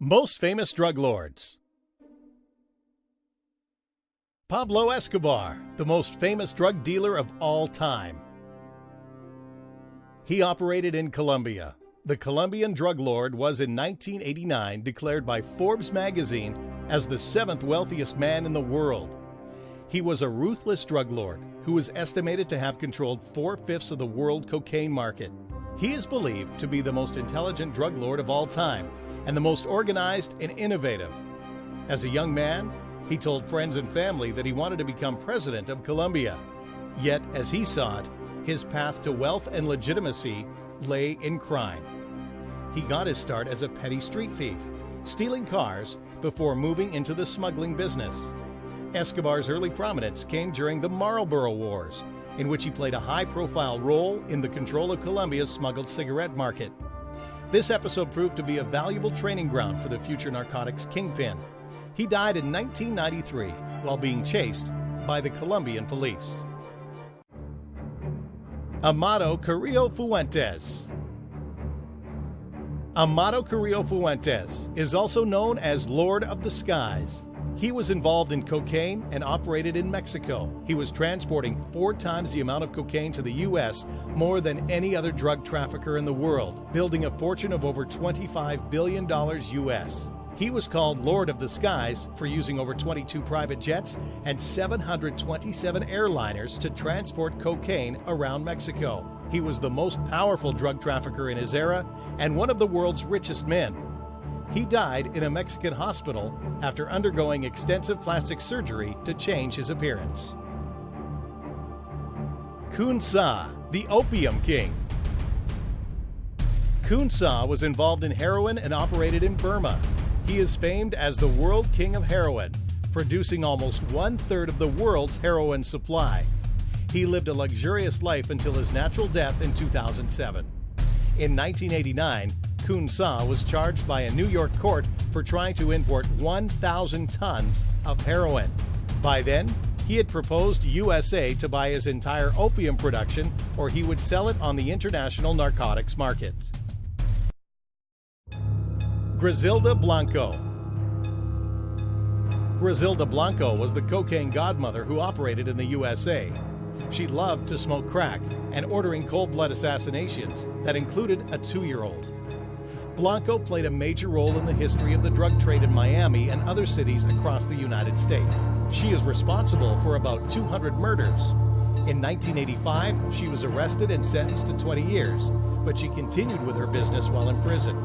Most famous drug lords. Pablo Escobar, the most famous drug dealer of all time. He operated in Colombia. The Colombian drug lord was in 1989 declared by Forbes magazine as the 7th wealthiest man in the world. He was a ruthless drug lord who was estimated to have controlled 4/5 of the world cocaine market. He is believed to be the most intelligent drug lord of all time and the most organized and innovative. As a young man, he told friends and family that he wanted to become president of Colombia. Yet, as he saw it, his path to wealth and legitimacy lay in crime. He got his start as a petty street thief, stealing cars before moving into the smuggling business. Escobar's early prominence came during the Marlboro Wars, in which he played a high-profile role in the control of Colombia's smuggled cigarette market. This episode proved to be a valuable training ground for the future narcotics kingpin. He died in 1993 while being chased by the Colombian police. Amado Carrillo Fuentes. Amado Carrillo Fuentes is also known as Lord of the Skies. He was involved in cocaine and operated in Mexico. He was transporting 4 times the amount of cocaine to the U.S., more than any other drug trafficker in the world, building a fortune of over $25 billion U.S. He was called Lord of the Skies for using over 22 private jets and 727 airliners to transport cocaine around Mexico. He was the most powerful drug trafficker in his era and one of the world's richest men. He died in a Mexican hospital after undergoing extensive plastic surgery to change his appearance. Khun Sa, the Opium King. Khun Sa was involved in heroin and operated in Burma. He is famed as the world king of heroin, producing almost 1/3 of the world's heroin supply. He lived a luxurious life until his natural death in 2007. In 1989, Khun Sa was charged by a New York court for trying to import 1,000 tons of heroin. By then, he had proposed USA to buy his entire opium production, or he would sell it on the international narcotics market. Griselda Blanco. Griselda Blanco was the cocaine godmother who operated in the USA. She loved to smoke crack and ordering cold-blood assassinations that included a 2-year-old. Blanco played a major role in the history of the drug trade in Miami and other cities across the United States. She is responsible for about 200 murders. In 1985, she was arrested and sentenced to 20 years, but she continued with her business while in prison.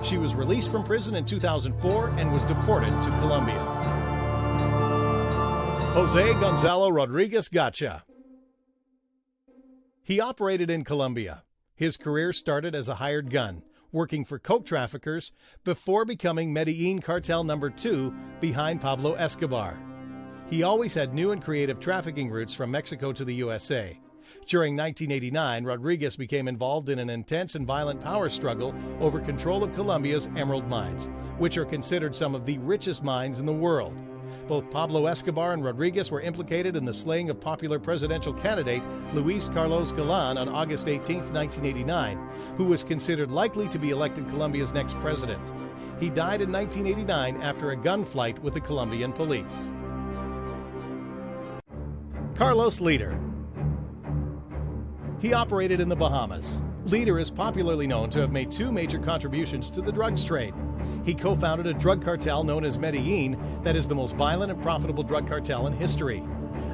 She was released from prison in 2004 and was deported to Colombia. Jose Gonzalo Rodriguez Gacha. He operated in Colombia. His career started as a hired gun, working for coke traffickers before becoming Medellin Cartel No. 2 behind Pablo Escobar. He always had new and creative trafficking routes from Mexico to the USA. During 1989, Rodriguez became involved in an intense and violent power struggle over control of Colombia's emerald mines, which are considered some of the richest mines in the world. Both Pablo Escobar and Rodriguez were implicated in the slaying of popular presidential candidate Luis Carlos Galán on August 18, 1989, who was considered likely to be elected Colombia's next president. He died in 1989 after a gunfight with the Colombian police. Carlos Leder. He operated in the Bahamas. Leder is popularly known to have made 2 major contributions to the drugs trade. He co-founded a drug cartel known as Medellin that is the most violent and profitable drug cartel in history.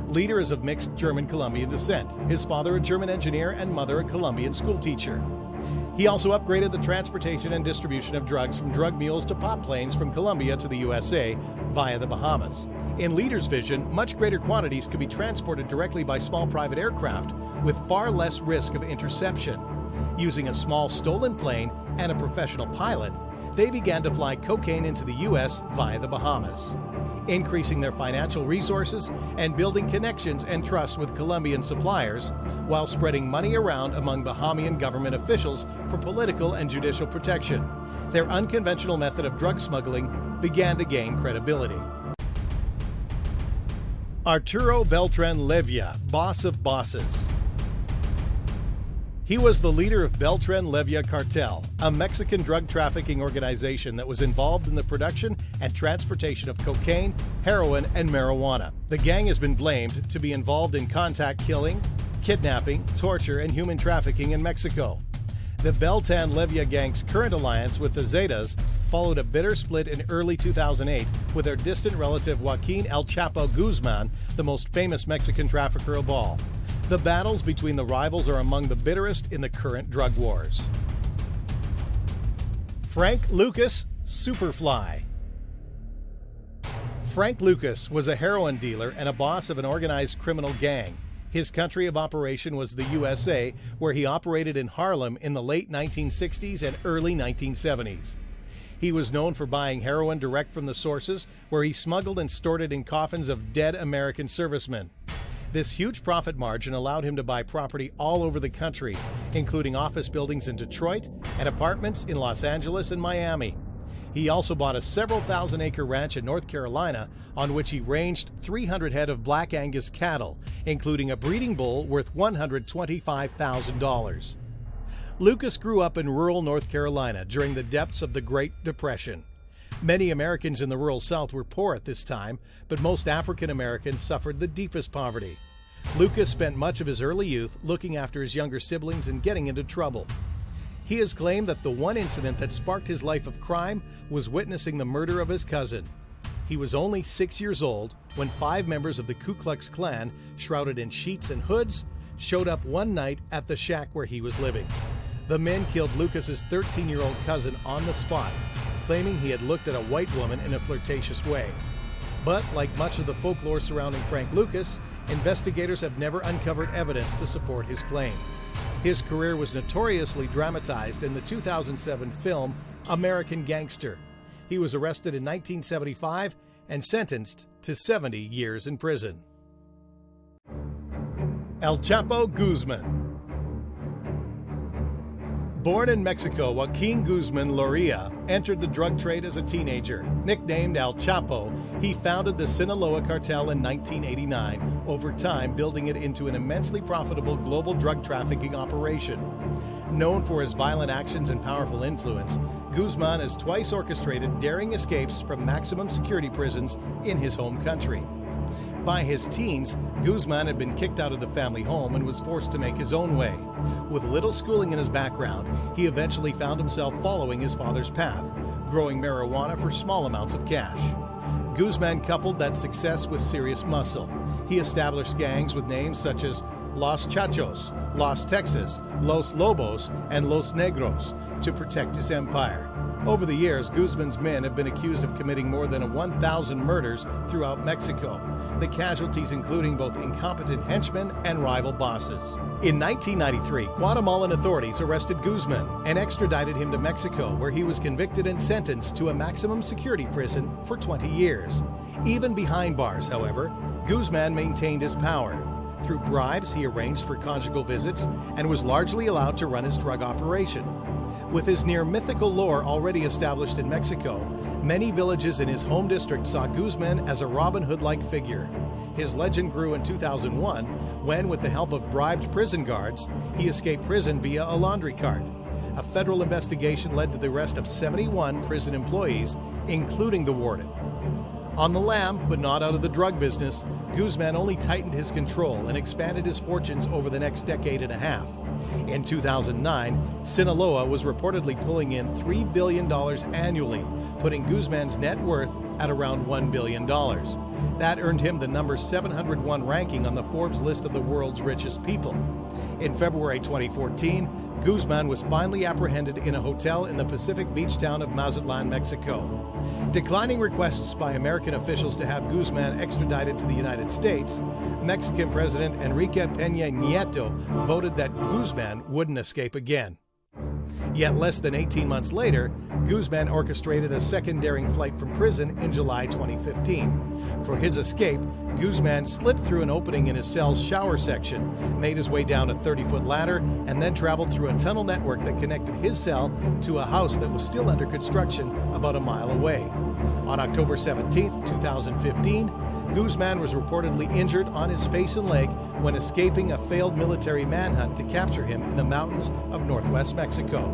Leder is of mixed German-Colombian descent, his father a German engineer and mother a Colombian schoolteacher. He also upgraded the transportation and distribution of drugs from drug mules to pop planes from Colombia to the USA via the Bahamas. In Leder's vision, much greater quantities could be transported directly by small private aircraft with far less risk of interception. Using a small stolen plane and a professional pilot, they began to fly cocaine into the U.S. via the Bahamas, increasing their financial resources and building connections and trust with Colombian suppliers, while spreading money around among Bahamian government officials for political and judicial protection. Their unconventional method of drug smuggling began to gain credibility. Arturo Beltran Leyva, boss of bosses. He was the leader of Beltran Leyva Cartel, a Mexican drug trafficking organization that was involved in the production and transportation of cocaine, heroin, and marijuana. The gang has been blamed to be involved in contact killing, kidnapping, torture, and human trafficking in Mexico. The Beltran Leyva gang's current alliance with the Zetas followed a bitter split in early 2008 with their distant relative Joaquin El Chapo Guzman, the most famous Mexican trafficker of all. The battles between the rivals are among the bitterest in the current drug wars. Frank Lucas, Superfly. Frank Lucas was a heroin dealer and a boss of an organized criminal gang. His country of operation was the USA, where he operated in Harlem in the late 1960s and early 1970s. He was known for buying heroin direct from the sources, where he smuggled and stored it in coffins of dead American servicemen. This huge profit margin allowed him to buy property all over the country, including office buildings in Detroit and apartments in Los Angeles and Miami. He also bought a several thousand-acre ranch in North Carolina on which he ranged 300 head of Black Angus cattle, including a breeding bull worth $125,000. Lucas grew up in rural North Carolina during the depths of the Great Depression. Many Americans in the rural South were poor at this time, but most African Americans suffered the deepest poverty. Lucas spent much of his early youth looking after his younger siblings and getting into trouble. He has claimed that the one incident that sparked his life of crime was witnessing the murder of his cousin. He was only 6 years old when 5 members of the Ku Klux Klan, shrouded in sheets and hoods, showed up one night at the shack where he was living. The men killed Lucas's 13-year-old cousin on the spot, claiming he had looked at a white woman in a flirtatious way. But like much of the folklore surrounding Frank Lucas, investigators have never uncovered evidence to support his claim. His career was notoriously dramatized in the 2007 film American Gangster. He was arrested in 1975 and sentenced to 70 years in prison. El Chapo Guzman. Born in Mexico, Joaquin Guzman Loria entered the drug trade as a teenager. Nicknamed El Chapo, he founded the Sinaloa cartel in 1989, over time building it into an immensely profitable global drug trafficking operation. Known for his violent actions and powerful influence, Guzman has twice orchestrated daring escapes from maximum security prisons in his home country. By his teens, Guzman had been kicked out of the family home and was forced to make his own way. With little schooling in his background, he eventually found himself following his father's path, growing marijuana for small amounts of cash. Guzman coupled that success with serious muscle. He established gangs with names such as Los Chachos, Los Texas, Los Lobos, and Los Negros to protect his empire. Over the years, Guzman's men have been accused of committing more than 1,000 murders throughout Mexico, the casualties including both incompetent henchmen and rival bosses. In 1993, Guatemalan authorities arrested Guzman and extradited him to Mexico, where he was convicted and sentenced to a maximum security prison for 20 years. Even behind bars, however, Guzman maintained his power. Through bribes, he arranged for conjugal visits and was largely allowed to run his drug operation. With his near-mythical lore already established in Mexico, many villages in his home district saw Guzman as a Robin Hood-like figure. His legend grew in 2001 when, with the help of bribed prison guards, he escaped prison via a laundry cart. A federal investigation led to the arrest of 71 prison employees, including the warden. On the lam, but not out of the drug business, Guzman only tightened his control and expanded his fortunes over the next decade and a half. In 2009, Sinaloa was reportedly pulling in $3 billion annually, putting Guzman's net worth at around $1 billion. That earned him the number 701 ranking on the Forbes list of the world's richest people. In February 2014, Guzman was finally apprehended in a hotel in the Pacific beach town of Mazatlan, Mexico. Declining requests by American officials to have Guzman extradited to the United States, Mexican President Enrique Peña Nieto voted that Guzman wouldn't escape again. Yet less than 18 months later, Guzman orchestrated a second daring flight from prison in July 2015. For his escape, Guzman slipped through an opening in his cell's shower section, made his way down a 30-foot ladder, and then traveled through a tunnel network that connected his cell to a house that was still under construction about a mile away. On October 17, 2015, Guzman was reportedly injured on his face and leg when escaping a failed military manhunt to capture him in the mountains of northwest Mexico.